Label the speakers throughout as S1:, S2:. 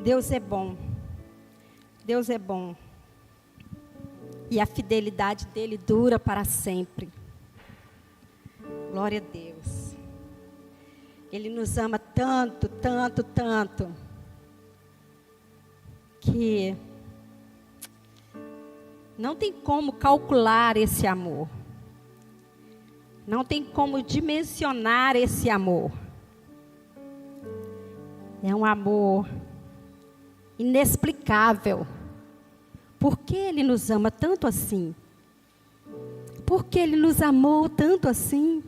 S1: Deus é bom. Deus é bom. E a fidelidade dele dura para sempre. Glória a Deus. Ele nos ama tanto, tanto, tanto, que não tem como calcular esse amor. Não tem como dimensionar esse amor. É um amor inexplicável. Por que Ele nos ama tanto assim? Por que Ele nos amou tanto assim?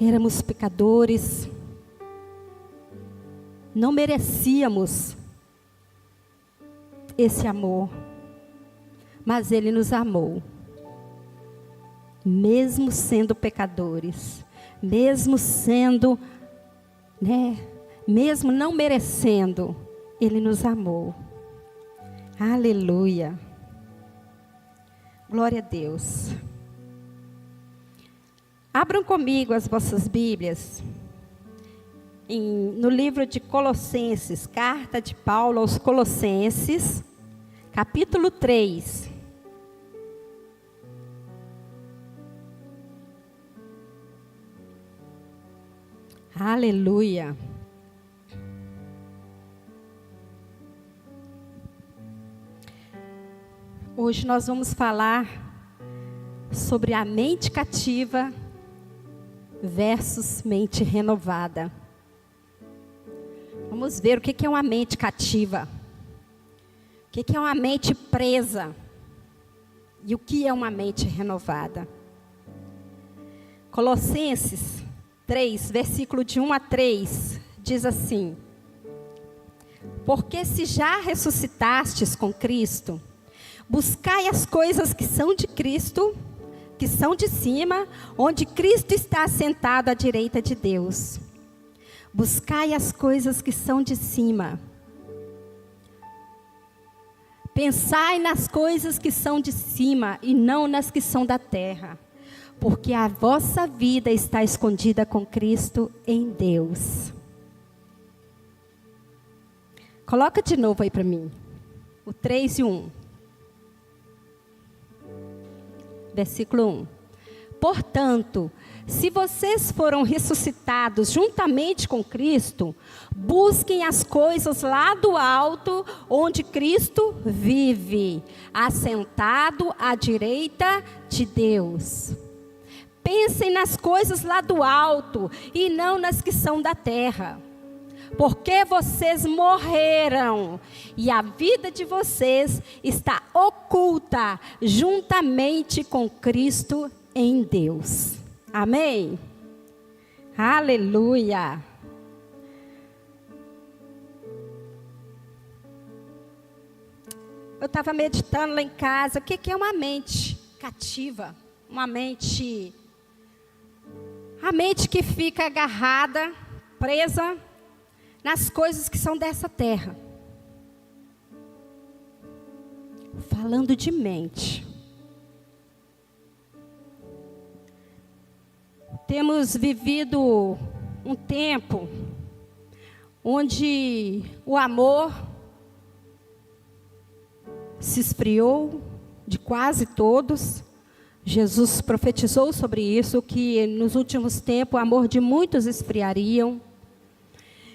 S1: Éramos pecadores. Não merecíamos esse amor. Mas Ele nos amou. Mesmo sendo pecadores. Mesmo sendo, mesmo não merecendo, Ele nos amou. Aleluia. Glória a Deus. Abram comigo as vossas Bíblias. No livro de Colossenses, carta de Paulo aos Colossenses, capítulo 3. Aleluia. Hoje nós vamos falar sobre a mente cativa versus mente renovada. Vamos ver o que é uma mente cativa. O que é uma mente presa. E o que é uma mente renovada. Colossenses 3, versículo de 1 a 3, diz assim: Porque se já ressuscitastes com Cristo, buscai as coisas que são de Cristo, que são de cima, onde Cristo está assentado à direita de Deus. Buscai as coisas que são de cima. Pensai nas coisas que são de cima e não nas que são da terra. Porque a vossa vida está escondida com Cristo em Deus. Coloca de novo aí para mim. O 3 e 1. Versículo 1. Portanto, se vocês foram ressuscitados juntamente com Cristo, busquem as coisas lá do alto, onde Cristo vive, assentado à direita de Deus. Pensem nas coisas lá do alto e não nas que são da terra. Porque vocês morreram e a vida de vocês está oculta juntamente com Cristo em Deus. Amém? Aleluia! Eu estava meditando lá em casa, o que é uma mente cativa? Uma mente... A mente que fica agarrada, presa nas coisas que são dessa terra. Falando de mente. Temos vivido um tempo onde o amor se esfriou de quase todos. Jesus profetizou sobre isso, que nos últimos tempos o amor de muitos esfriariam.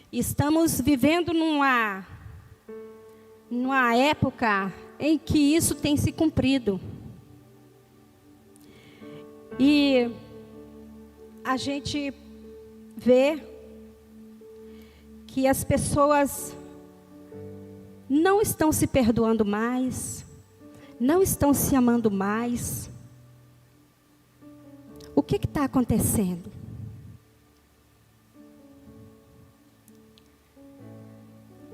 S1: Estamos vivendo numa época em que isso tem se cumprido. E a gente vê que as pessoas não estão se perdoando mais, não estão se amando mais. O que está acontecendo?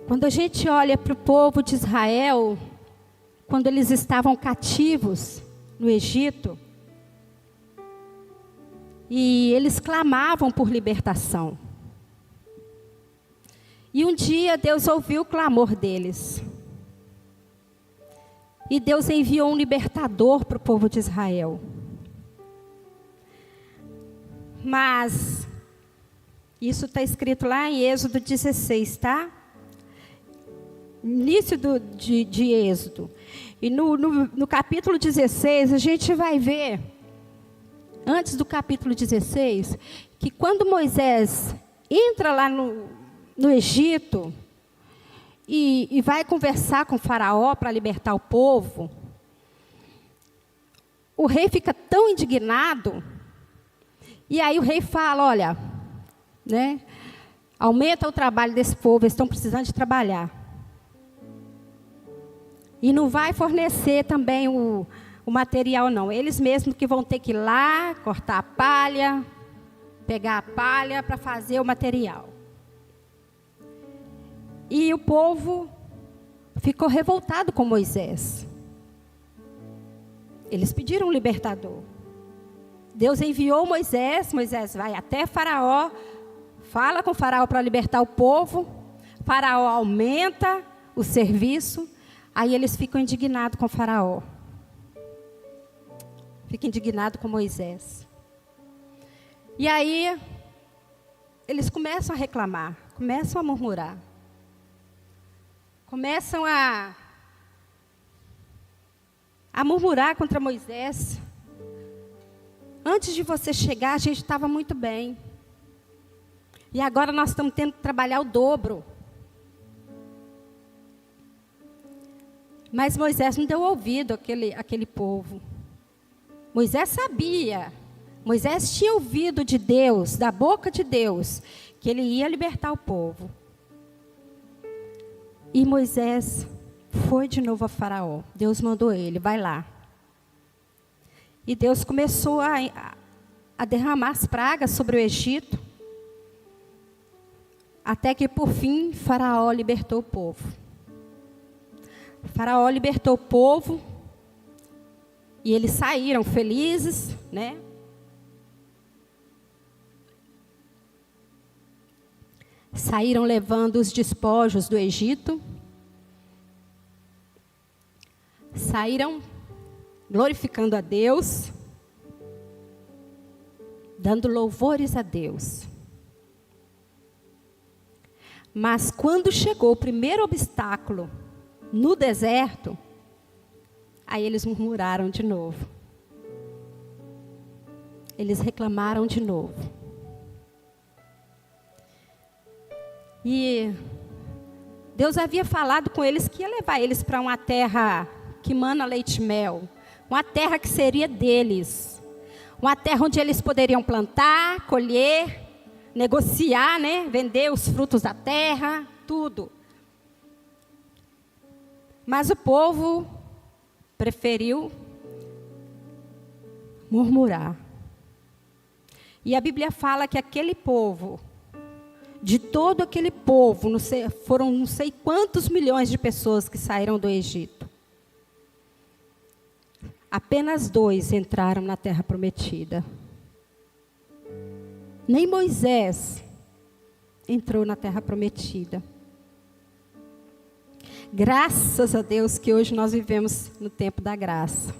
S1: Quando a gente olha para o povo de Israel, quando eles estavam cativos no Egito, e eles clamavam por libertação. E um dia Deus ouviu o clamor deles. E Deus enviou um libertador para o povo de Israel. Mas, isso está escrito lá em Êxodo 16, tá? início de Êxodo. E no capítulo 16, a gente vai ver, antes do capítulo 16, que quando Moisés entra lá no Egito e vai conversar com o faraó para libertar o povo, o rei fica tão indignado, e aí o rei fala, olha, né, aumenta o trabalho desse povo, eles estão precisando de trabalhar. E não vai fornecer também o material, não. Eles mesmos que vão ter que ir lá, cortar a palha, pegar a palha para fazer o material. E o povo ficou revoltado com Moisés. Eles pediram um libertador. Deus enviou Moisés vai até Faraó, fala com o Faraó para libertar o povo. Faraó aumenta o serviço. Aí eles ficam indignados com o Faraó. Ficam indignados com Moisés. E aí, eles começam a reclamar, começam a murmurar. Começam a murmurar contra Moisés. Antes de você chegar, a gente estava muito bem. E agora nós estamos tendo que trabalhar o dobro. Mas Moisés não deu ouvido àquele povo. Moisés sabia. Moisés tinha ouvido de Deus, da boca de Deus, que ele ia libertar o povo. E Moisés foi de novo a Faraó. Deus mandou ele, vai lá. E Deus começou a derramar as pragas sobre o Egito. Até que, por fim, Faraó libertou o povo. Faraó libertou o povo. E eles saíram felizes, né? Saíram levando os despojos do Egito. Saíram glorificando a Deus, dando louvores a Deus. Mas quando chegou o primeiro obstáculo no deserto, aí eles murmuraram de novo. Eles reclamaram de novo. E Deus havia falado com eles que ia levar eles para uma terra que mana leite e mel. Uma terra que seria deles. Uma terra onde eles poderiam plantar, colher, negociar, né? Vender os frutos da terra, tudo. Mas o povo preferiu murmurar. E a Bíblia fala que aquele povo, de todo aquele povo, foram não sei quantos milhões de pessoas que saíram do Egito. Apenas 2 entraram na terra prometida. Nem Moisés entrou na terra prometida. Graças a Deus que hoje nós vivemos no tempo da graça.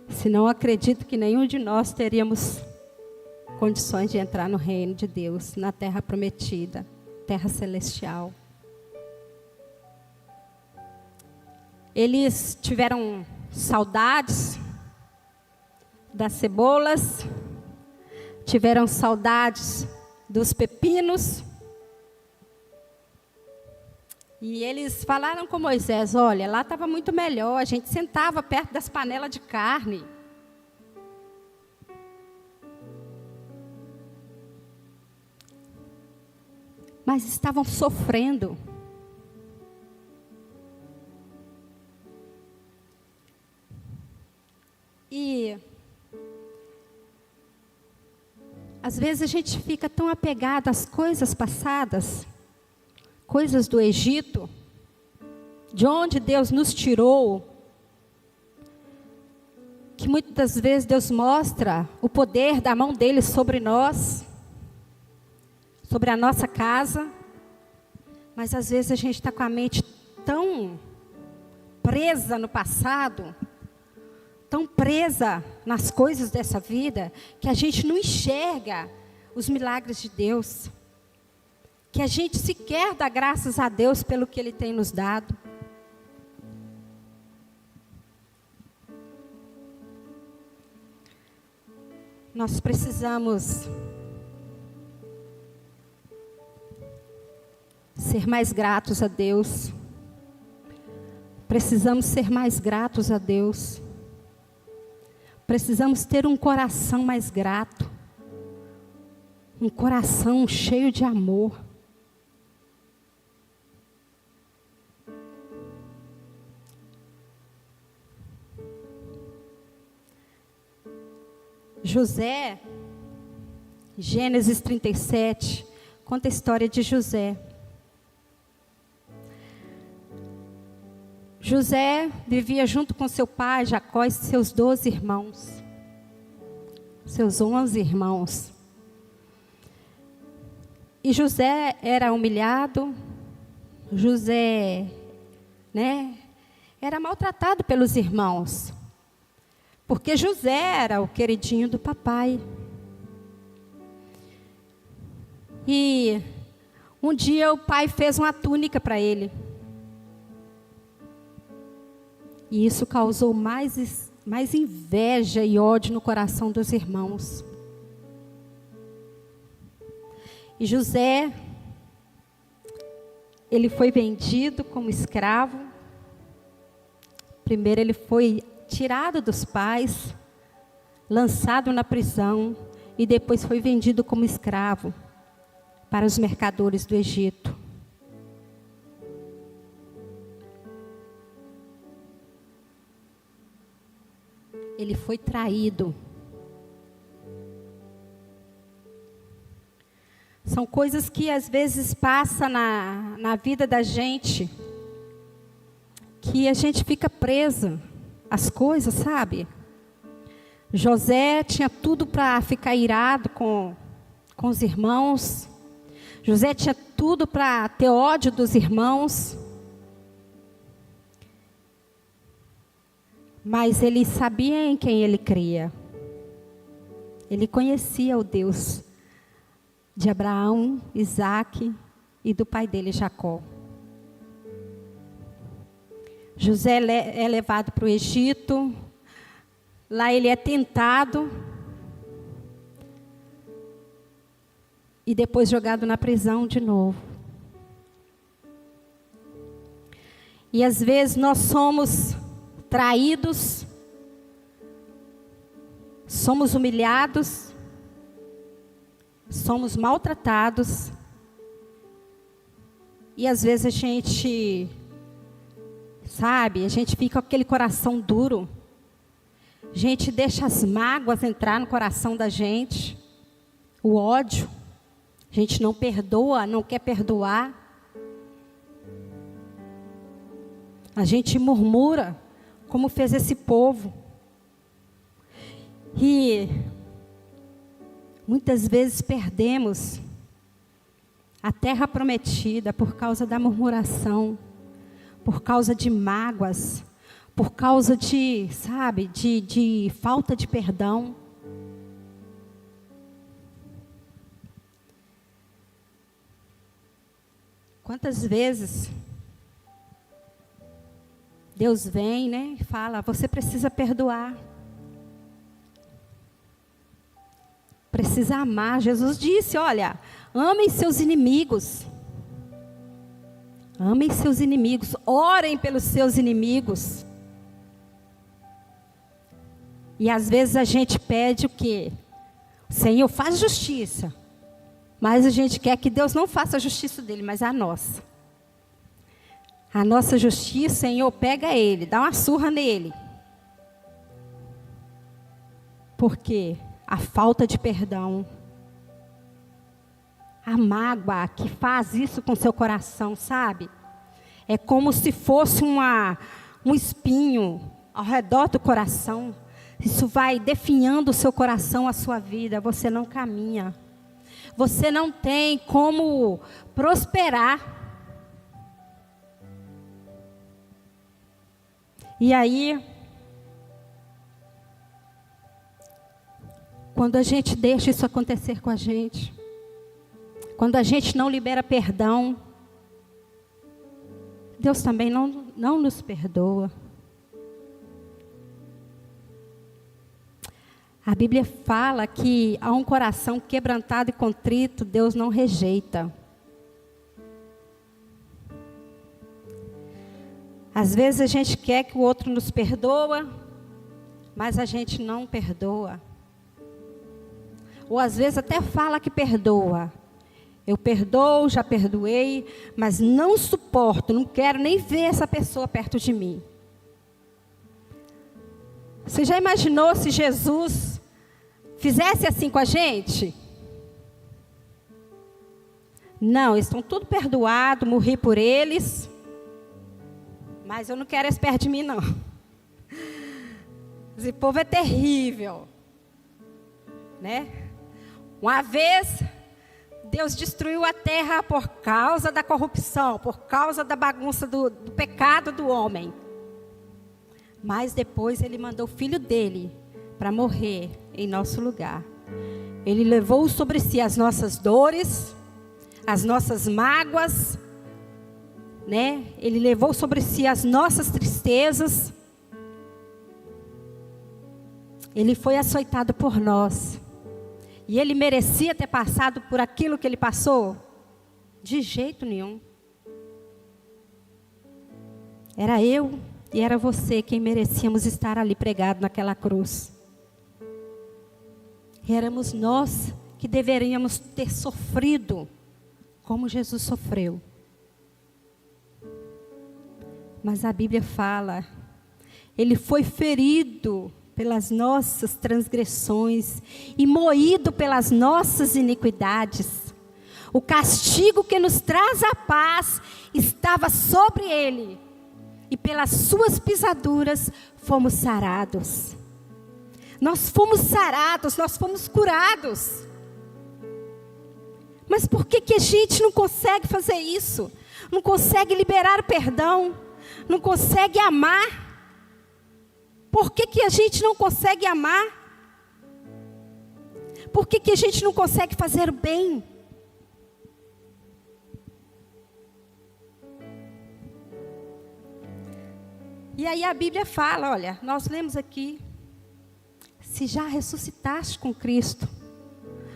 S1: Senão acredito que nenhum de nós teríamos condições de entrar no reino de Deus, na terra prometida, terra celestial. Eles tiveram saudades das cebolas, tiveram saudades dos pepinos. E eles falaram com Moisés, olha, lá estava muito melhor, a gente sentava perto das panelas de carne. Mas estavam sofrendo. E às vezes a gente fica tão apegado às coisas passadas, coisas do Egito, de onde Deus nos tirou, que muitas vezes Deus mostra o poder da mão dele sobre nós, sobre a nossa casa, mas às vezes a gente está com a mente tão presa no passado, tão presa nas coisas dessa vida, que a gente não enxerga os milagres de Deus. que a gente sequer dá graças a Deus pelo que Ele tem nos dado. Nós precisamos ser mais gratos a Deus. Precisamos ser mais gratos a Deus. Precisamos ter um coração mais grato. Um coração cheio de amor. José, Gênesis 37, conta a história de José. José vivia junto com seu pai, Jacó, e seus 12 irmãos. Seus 11 irmãos. E José era humilhado. José, era maltratado pelos irmãos. Porque José era o queridinho do papai. E um dia o pai fez uma túnica para ele. E isso causou mais inveja e ódio no coração dos irmãos. E José, ele foi vendido como escravo. Primeiro ele foi tirado dos pais, lançado na prisão e depois foi vendido como escravo para os mercadores do Egito. Ele foi traído. São coisas que às vezes passam na vida da gente, que a gente fica presa às coisas, sabe? José tinha tudo para ficar irado com os irmãos. José tinha tudo para ter ódio dos irmãos. Mas ele sabia em quem ele cria. Ele conhecia o Deus de Abraão, Isaque e do pai dele, Jacó. José é levado para o Egito. Lá ele é tentado. E depois jogado na prisão de novo. E às vezes nós somos traídos, somos humilhados, somos maltratados. E às vezes a gente fica com aquele coração duro. A gente deixa as mágoas entrar no coração da gente. O ódio. A gente não perdoa, não quer perdoar. A gente murmura, como fez esse povo. E muitas vezes perdemos a terra prometida por causa da murmuração, por causa de mágoas, por causa de falta de perdão. Quantas vezes Deus vem, e fala, você precisa perdoar. Precisa amar. Jesus disse, olha, amem seus inimigos. Amem seus inimigos. Orem pelos seus inimigos. E às vezes a gente pede o quê? Senhor, faz justiça. Mas a gente quer que Deus não faça a justiça dele, mas a nossa. A nossa justiça, Senhor, pega ele, dá uma surra nele. Porque a falta de perdão, a mágoa que faz isso com seu coração, sabe? É como se fosse um espinho ao redor do coração. Isso vai definhando o seu coração, a sua vida. Você não caminha. Você não tem como prosperar. E aí, quando a gente deixa isso acontecer com a gente, quando a gente não libera perdão, Deus também não nos perdoa. A Bíblia fala que a um coração quebrantado e contrito, Deus não rejeita. Às vezes a gente quer que o outro nos perdoa, mas a gente não perdoa. Ou às vezes até fala que perdoa. Eu perdoo, já perdoei, mas não suporto, não quero nem ver essa pessoa perto de mim. Você já imaginou se Jesus fizesse assim com a gente? Não, eles estão tudo perdoados, morri por eles, mas eu não quero eles perto de mim, não. Esse povo é terrível, né? Uma vez, Deus destruiu a terra por causa da corrupção, por causa da bagunça do pecado do homem. Mas depois Ele mandou o Filho dele para morrer em nosso lugar. Ele levou sobre si as nossas dores, as nossas mágoas, né? Ele levou sobre si as nossas tristezas. Ele foi açoitado por nós. E Ele merecia ter passado por aquilo que Ele passou? De jeito nenhum. Era eu e era você quem merecíamos estar ali pregado naquela cruz. Éramos nós que deveríamos ter sofrido como Jesus sofreu. Mas a Bíblia fala, Ele foi ferido pelas nossas transgressões e moído pelas nossas iniquidades. O castigo que nos traz a paz estava sobre Ele, e pelas suas pisaduras fomos sarados. Nós fomos sarados, nós fomos curados. Mas por que a gente não consegue fazer isso? Não consegue liberar perdão? Não consegue amar? Por que a gente não consegue amar? Por que a gente não consegue fazer o bem? E aí a Bíblia fala, olha, nós lemos aqui, se já ressuscitaste com Cristo,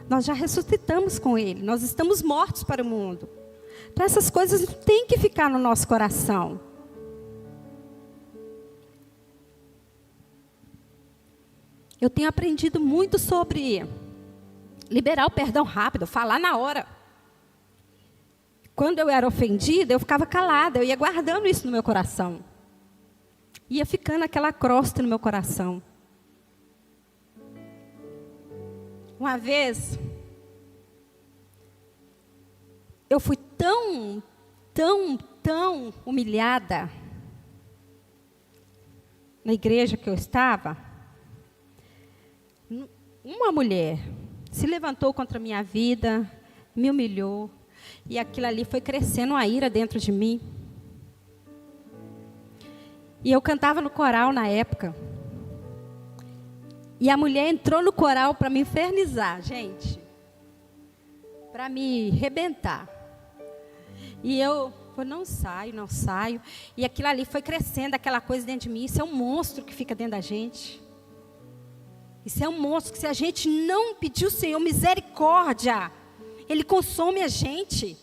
S1: nós já ressuscitamos com Ele, nós estamos mortos para o mundo. Então essas coisas não têm que ficar no nosso coração. Eu tenho aprendido muito sobre liberar o perdão rápido, falar na hora. Quando eu era ofendida, eu ficava calada, eu ia guardando isso no meu coração. Ia ficando aquela crosta no meu coração. Uma vez, eu fui tão humilhada na igreja que eu estava. Uma mulher se levantou contra a minha vida, me humilhou, e aquilo ali foi crescendo a ira dentro de mim. E eu cantava no coral na época. E a mulher entrou no coral para me infernizar, gente. Para me arrebentar. E eu falei, não saio. E aquilo ali foi crescendo, aquela coisa dentro de mim. Isso é um monstro que fica dentro da gente. Isso é um monstro que se a gente não pedir ao Senhor misericórdia, Ele consome a gente.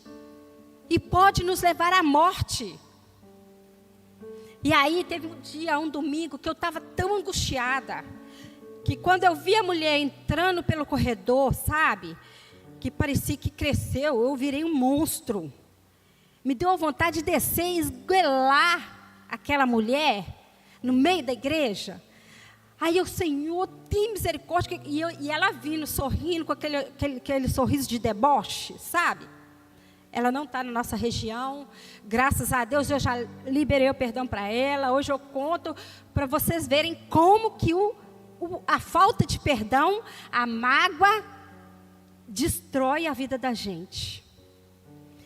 S1: E pode nos levar à morte. E aí teve um dia, um domingo, que eu estava tão angustiada, que quando eu vi a mulher entrando pelo corredor, sabe, que parecia que cresceu, eu virei um monstro. Me deu a vontade de descer e esguelar aquela mulher no meio da igreja. Aí eu, Senhor, tem misericórdia. E ela vindo, sorrindo, com aquele sorriso de deboche, sabe? Ela não está na nossa região. Graças a Deus, eu já liberei o perdão para ela. Hoje eu conto para vocês verem como que a falta de perdão, a mágoa, destrói a vida da gente.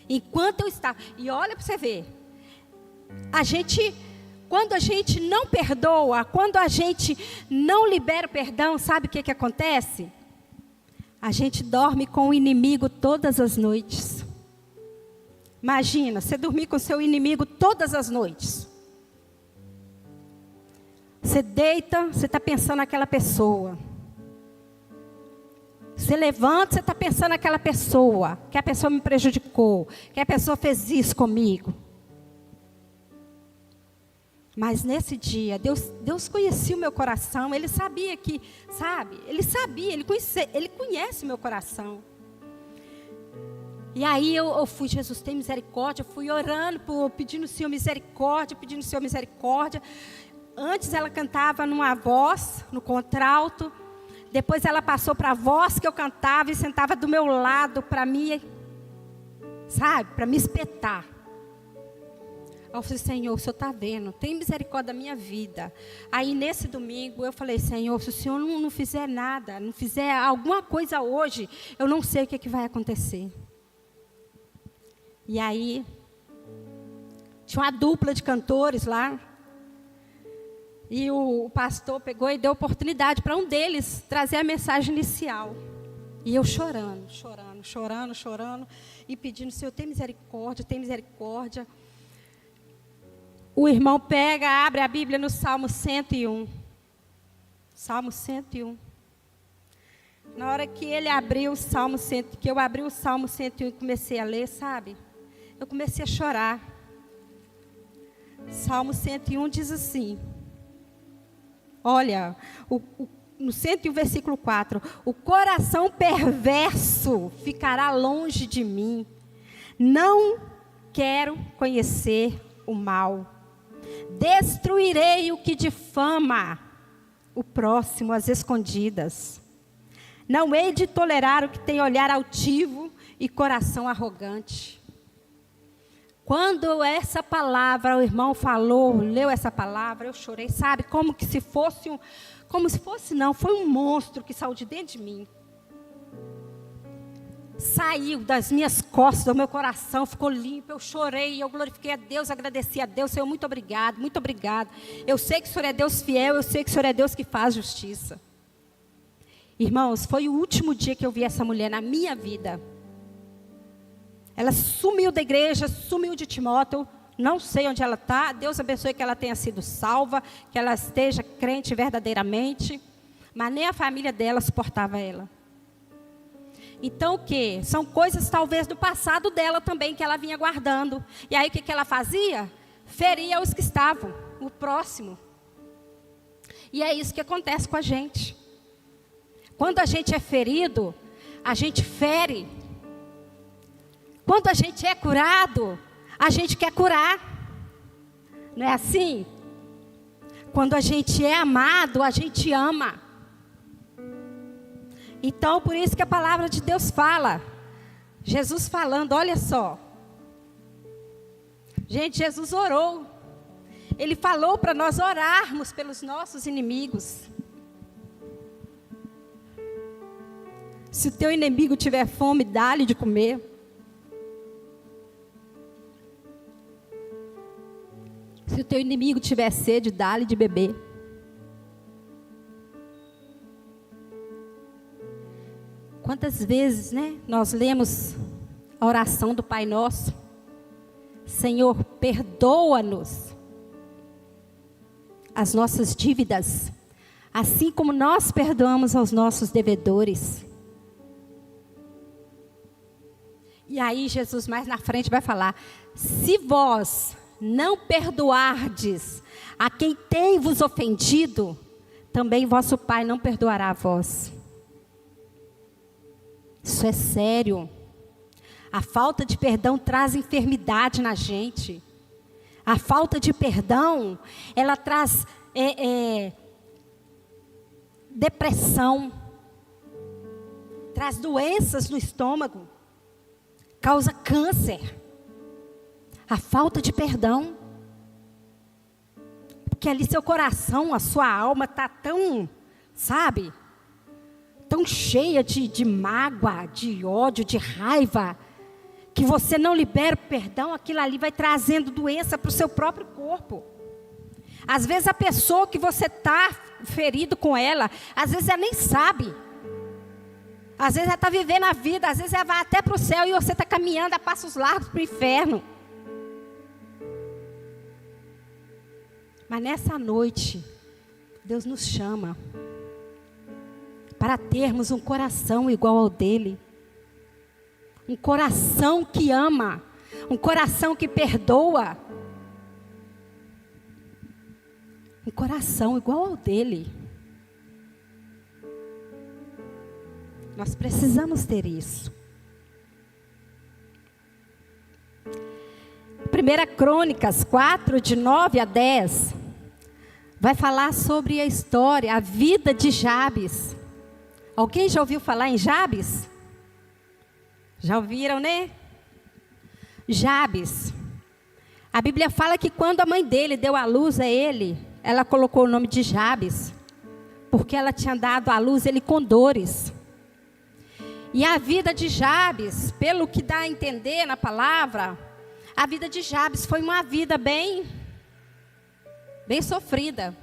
S1: Enquanto eu estava... E olha para você ver. Quando a gente não perdoa, quando a gente não libera o perdão, sabe o que acontece? A gente dorme com o inimigo todas as noites. Imagina, você dormir com seu inimigo todas as noites. Você deita, você está pensando naquela pessoa. Você levanta, você está pensando naquela pessoa. Que a pessoa me prejudicou. Que a pessoa fez isso comigo. Mas nesse dia, Deus conhecia o meu coração. Ele sabia que, sabe? Ele conhece o meu coração. E aí eu fui, Jesus, tem misericórdia. Eu fui orando, pedindo o Senhor misericórdia, pedindo o Senhor misericórdia. Antes ela cantava numa voz, no contralto. Depois ela passou para a voz que eu cantava e sentava do meu lado para mim, sabe, para me espetar. Aí eu falei, Senhor, o Senhor está vendo, tem misericórdia da minha vida. Aí nesse domingo eu falei, Senhor, se o Senhor não fizer nada, não fizer alguma coisa hoje, eu não sei o que vai acontecer. E aí, tinha uma dupla de cantores lá. E o pastor pegou e deu oportunidade para um deles trazer a mensagem inicial. E eu chorando. E pedindo, Senhor, tem misericórdia, tem misericórdia. O irmão pega, abre a Bíblia no Salmo 101. Salmo 101. Na hora que ele abriu o Salmo 100, que eu abri o Salmo 101 e comecei a ler, sabe? Eu comecei a chorar. Salmo 101 diz assim. Olha, no 101, versículo 4. O coração perverso ficará longe de mim. Não quero conhecer o mal. Destruirei o que difama o próximo às escondidas. Não hei de tolerar o que tem olhar altivo e coração arrogante. Quando essa palavra, o irmão falou, leu essa palavra, eu chorei, sabe? Como se fosse foi um monstro que saiu de dentro de mim. Saiu das minhas costas, do meu coração, ficou limpo, eu chorei, eu glorifiquei a Deus, agradeci a Deus, Senhor, muito obrigado, muito obrigado. Eu sei que o Senhor é Deus fiel, eu sei que o Senhor é Deus que faz justiça. Irmãos, foi o último dia que eu vi essa mulher na minha vida. Ela sumiu da igreja, sumiu de Timóteo, não sei onde ela está. Deus abençoe que ela tenha sido salva, que ela esteja crente verdadeiramente. Mas nem a família dela suportava ela. Então o quê? São coisas talvez do passado dela também que ela vinha guardando. E aí o que ela fazia? Feria os que estavam, o próximo. E é isso que acontece com a gente. Quando a gente é ferido, a gente fere. Quando a gente é curado, a gente quer curar. Não é assim? Quando a gente é amado, a gente ama. Então, por isso que a palavra de Deus fala. Jesus falando, olha só. Gente, Jesus orou. Ele falou para nós orarmos pelos nossos inimigos. Se o teu inimigo tiver fome, dá-lhe de comer. Se o teu inimigo tiver sede, dá-lhe de beber. Quantas vezes, né, nós lemos a oração do Pai Nosso. Senhor, perdoa-nos as nossas dívidas, assim como nós perdoamos aos nossos devedores. E aí Jesus mais na frente vai falar, se vós não perdoardes a quem tem vos ofendido, também vosso Pai não perdoará a vós. Isso é sério. A falta de perdão traz enfermidade na gente. A falta de perdão, ela traz depressão, traz doenças no estômago, causa câncer. A falta de perdão. Porque ali seu coração, a sua alma está tão, sabe, tão cheia de mágoa, de ódio, de raiva, que você não libera o perdão, aquilo ali vai trazendo doença para o seu próprio corpo. Às vezes a pessoa que você está ferido com ela, às vezes ela nem sabe. Às vezes ela está vivendo a vida, às vezes ela vai até para o céu e você está caminhando a passos largos para o inferno. Mas nessa noite, Deus nos chama para termos um coração igual ao dele. Um coração que ama, um coração que perdoa. Um coração igual ao dele. Nós precisamos ter isso. 1 Crônicas 4, de 9 a 10, vai falar sobre a história, a vida de Jabes. Alguém já ouviu falar em Jabes? Já ouviram, né? Jabes. A Bíblia fala que quando a mãe dele deu à luz a ele, ela colocou o nome de Jabes, porque ela tinha dado à luz ele com dores. E a vida de Jabes, pelo que dá a entender na palavra, a vida de Jabes foi uma vida bem sofrida.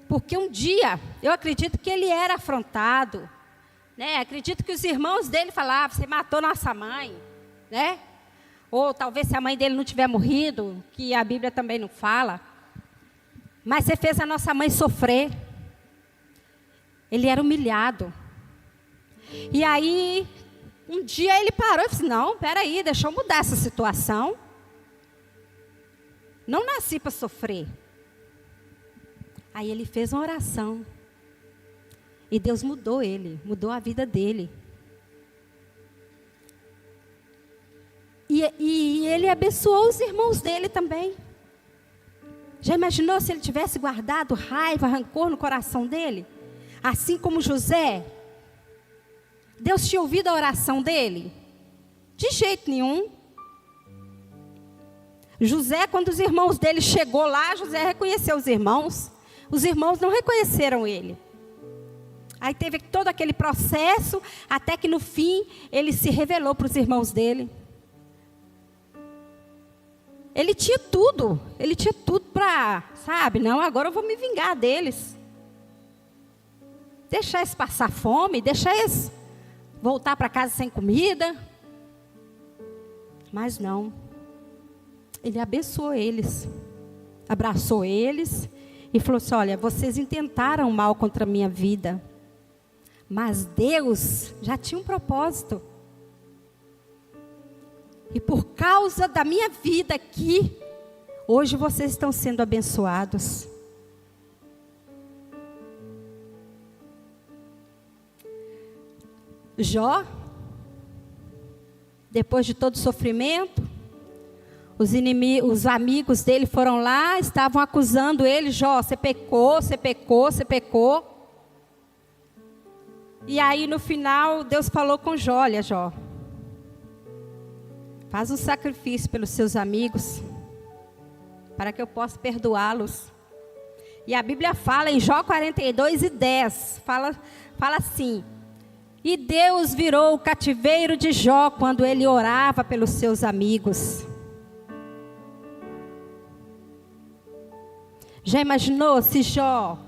S1: Porque um dia, eu acredito que ele era afrontado, né? Acredito que os irmãos dele falavam, você matou nossa mãe, né? Ou talvez se a mãe dele não tiver morrido, que a Bíblia também não fala. Mas você fez a nossa mãe sofrer. Ele era humilhado. E aí, um dia ele parou e disse, não, peraí, deixa eu mudar essa situação. Não nasci para sofrer. Aí ele fez uma oração. E Deus mudou ele, mudou a vida dele. E ele abençoou os irmãos dele também. Já imaginou se ele tivesse guardado raiva, rancor no coração dele? Assim como José? Deus tinha ouvido a oração dele? De jeito nenhum. José, quando os irmãos dele chegou lá, José reconheceu os irmãos. Os irmãos não reconheceram ele. Aí teve todo aquele processo, até que no fim, ele se revelou para os irmãos dele. Ele tinha tudo para, sabe, não, agora eu vou me vingar deles. Deixar eles passar fome, deixar eles voltar para casa sem comida. Mas não. Ele abençoou eles, abraçou eles e falou assim, olha, vocês intentaram mal contra a minha vida, mas Deus já tinha um propósito. E por causa da minha vida aqui, hoje vocês estão sendo abençoados. Jó, depois de todo o sofrimento, os amigos dele foram lá, estavam acusando ele, Jó, você pecou, você pecou, você pecou. E aí no final Deus falou com Jó, olha Jó, faz um sacrifício pelos seus amigos, para que eu possa perdoá-los. E a Bíblia fala em Jó 42:10, fala assim, e Deus virou o cativeiro de Jó quando ele orava pelos seus amigos. Já imaginou se Jó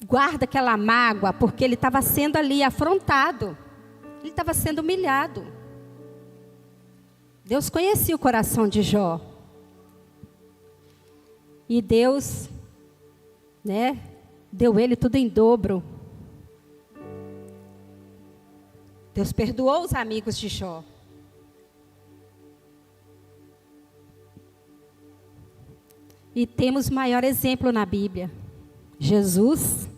S1: guarda aquela mágoa, porque ele estava sendo ali afrontado, ele estava sendo humilhado. Deus conhecia o coração de Jó. E Deus, né, deu ele tudo em dobro. Deus perdoou os amigos de Jó. E temos o maior exemplo na Bíblia, Jesus.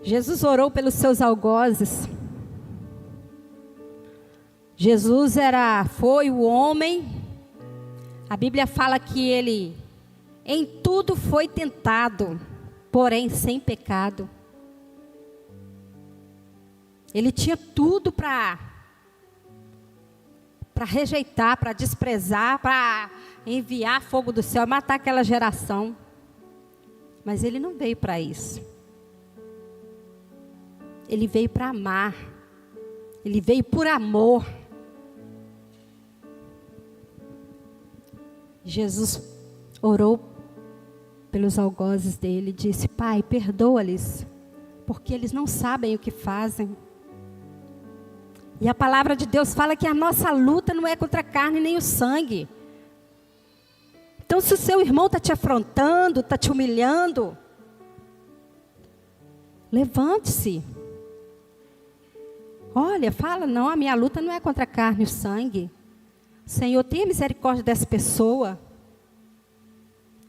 S1: Jesus orou pelos seus algozes. Jesus foi o homem, a Bíblia fala que ele em tudo foi tentado, porém sem pecado. Ele tinha tudo para rejeitar, para desprezar, para enviar fogo do céu, matar aquela geração. Mas ele não veio para isso. Ele veio para amar. Ele veio por amor. Jesus orou pelos algozes dele, disse: Pai, perdoa-lhes, porque eles não sabem o que fazem. E a palavra de Deus fala que a nossa luta não é contra a carne nem o sangue. Então, se o seu irmão está te afrontando, está te humilhando, levante-se. Olha, fala: não, a minha luta não é contra a carne e o sangue. Senhor, tenha misericórdia dessa pessoa.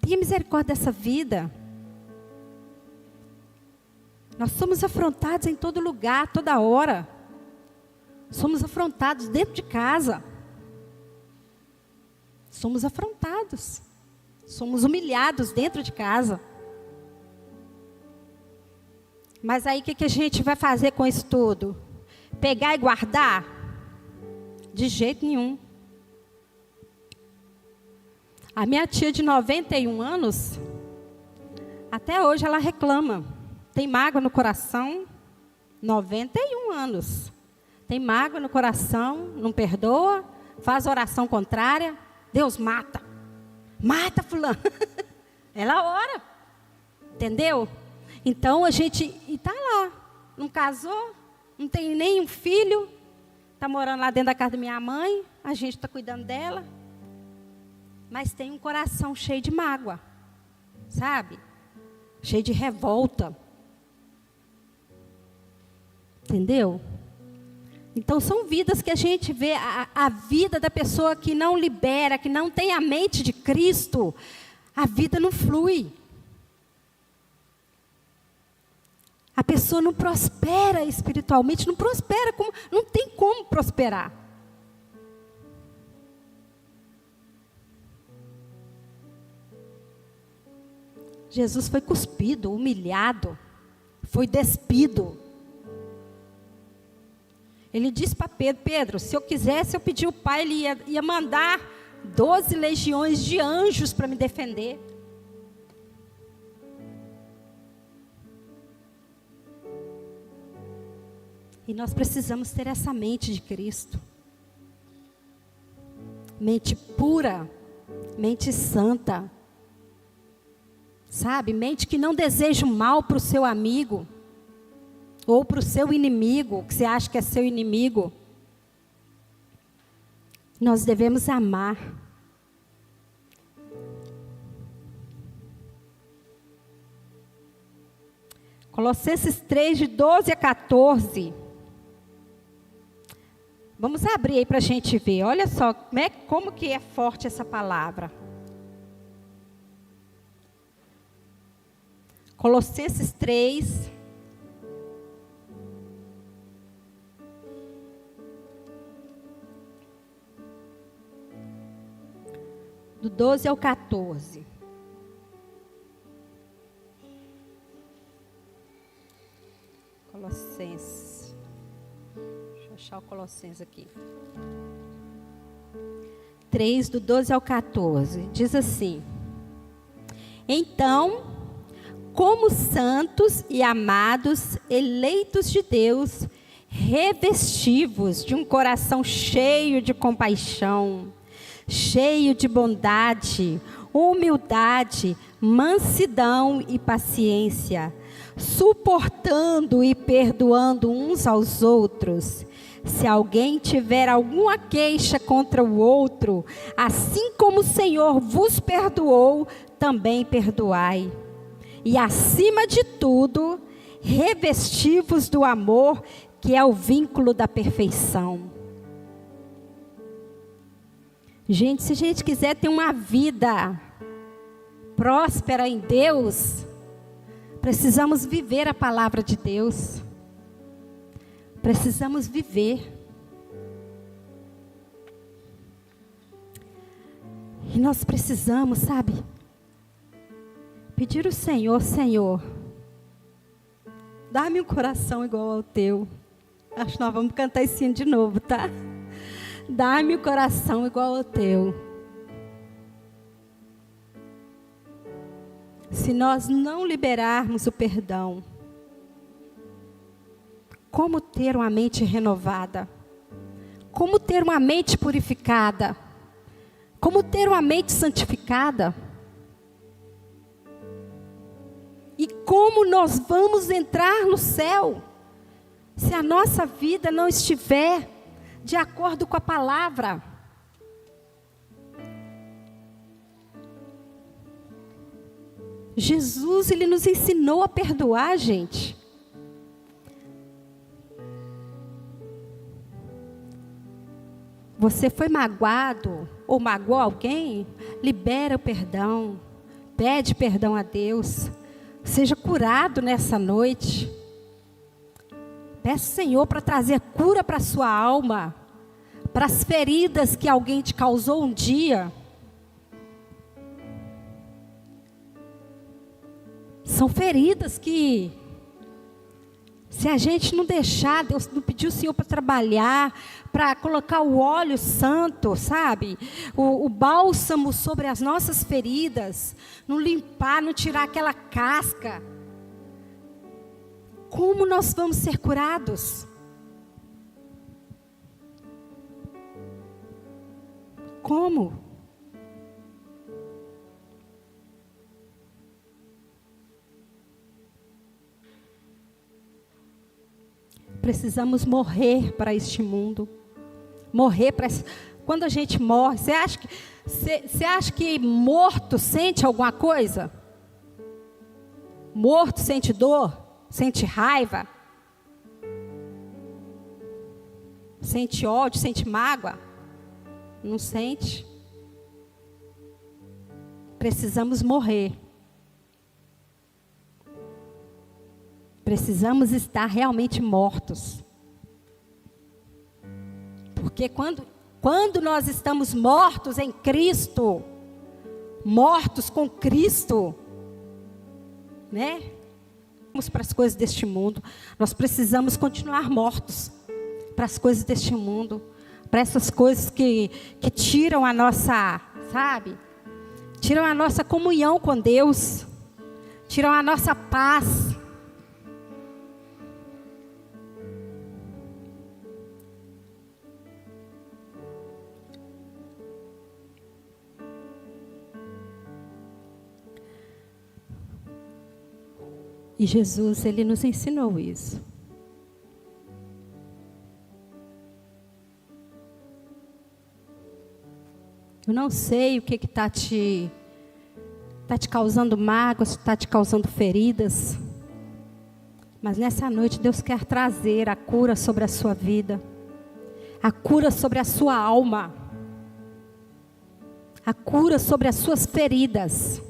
S1: Tenha misericórdia dessa vida. Nós somos afrontados em todo lugar, toda hora. Somos afrontados dentro de casa. Somos afrontados. Somos humilhados dentro de casa. Mas aí o que a gente vai fazer com isso tudo? Pegar e guardar? De jeito nenhum. A minha tia de 91 anos, até hoje ela reclama. Tem mágoa no coração, 91 anos. Tem mágoa no coração, não perdoa, faz oração contrária. Deus mata. Mata fulano. Ela ora. Entendeu? Então a gente está lá. Não casou, não tem nenhum filho. Está morando lá dentro da casa da minha mãe. A gente está cuidando dela. Mas tem um coração cheio de mágoa. Sabe? Cheio de revolta. Entendeu? Então são vidas que a gente vê, a vida da pessoa que não libera, que não tem a mente de Cristo, a vida não flui. A pessoa não prospera espiritualmente, não prospera, não tem como prosperar. Jesus foi cuspido, humilhado, foi despido. Ele disse para Pedro: Pedro, se eu quisesse, eu pedi ao Pai, ele ia mandar 12 legiões de anjos para me defender. E nós precisamos ter essa mente de Cristo. Mente pura, mente santa. Sabe, mente que não deseja o mal para o seu amigo. Ou para o seu inimigo, que você acha que é seu inimigo. Nós devemos amar. Colossenses 3, de 12 a 14. Vamos abrir aí para a gente ver. Olha só como que é forte essa palavra. Colossenses 3. Do 12 ao 14. Colossenses. Deixa eu achar o Colossenses aqui. 3, do 12 ao 14. Diz assim: Então, como santos e amados, eleitos de Deus, revestivos de um coração cheio de compaixão, cheio de bondade, humildade, mansidão e paciência, suportando e perdoando uns aos outros. Se alguém tiver alguma queixa contra o outro, assim como o Senhor vos perdoou, também perdoai. E acima de tudo, revesti-vos do amor, que é o vínculo da perfeição. Gente, se a gente quiser ter uma vida próspera em Deus, precisamos viver a palavra de Deus. Precisamos viver. E nós precisamos, sabe, pedir ao Senhor: Senhor, dá-me um coração igual ao teu. Acho que nós vamos cantar esse hino de novo, tá? Dá-me o coração igual ao teu. Se nós não liberarmos o perdão, como ter uma mente renovada? Como ter uma mente purificada? Como ter uma mente santificada? Como nós vamos entrar no céu se a nossa vida não estiver de acordo com a palavra? Jesus, ele nos ensinou a perdoar, gente. Você foi magoado ou magoou alguém? Libera o perdão. Pede perdão a Deus. Seja curado nessa noite. Peça ao Senhor para trazer cura para a sua alma. Para as feridas que alguém te causou um dia. São feridas que, se a gente não deixar, Deus não pediu o Senhor para trabalhar, para colocar o óleo santo, sabe? O bálsamo sobre as nossas feridas, não limpar, não tirar aquela casca. Como nós vamos ser curados? Como? Precisamos morrer para este mundo. Morrer para... Quando a gente morre, você acha que morto sente alguma coisa? Morto sente dor? Sente raiva? Sente ódio? Sente mágoa? Não sente? Precisamos morrer. Precisamos estar realmente mortos. Porque quando nós estamos mortos em Cristo, mortos com Cristo, né? Vamos para as coisas deste mundo. Nós precisamos continuar mortos para as coisas deste mundo, para essas coisas que tiram a nossa, sabe? Tiram a nossa comunhão com Deus, tiram a nossa paz. E Jesus, ele nos ensinou isso. Eu não sei o que está te causando mágoas, está te causando feridas. Mas nessa noite Deus quer trazer a cura sobre a sua vida. A cura sobre a sua alma. A cura sobre as suas feridas.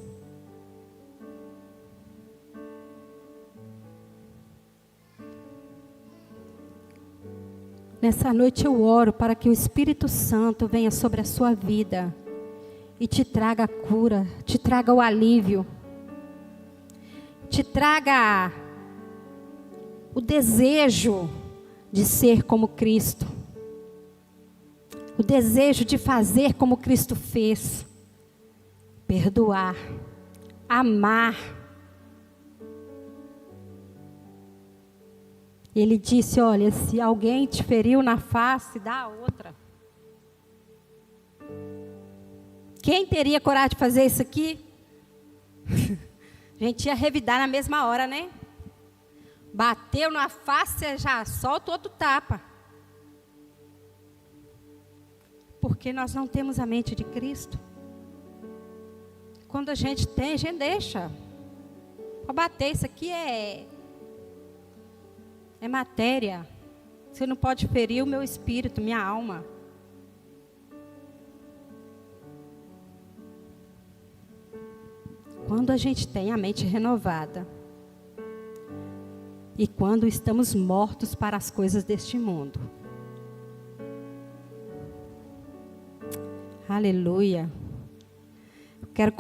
S1: Nessa noite eu oro para que o Espírito Santo venha sobre a sua vida e te traga a cura, te traga o alívio, te traga o desejo de ser como Cristo, o desejo de fazer como Cristo fez, perdoar, amar. Ele disse, olha, se alguém te feriu na face, dá a outra. Quem teria coragem de fazer isso aqui? A gente ia revidar na mesma hora, né? Bateu na face, você já solta o outro tapa. Porque nós não temos a mente de Cristo. Quando a gente tem, a gente deixa. Para bater, isso aqui é matéria. Você não pode ferir o meu espírito, minha alma. Quando a gente tem a mente renovada. E quando estamos mortos para as coisas deste mundo. Aleluia. Eu quero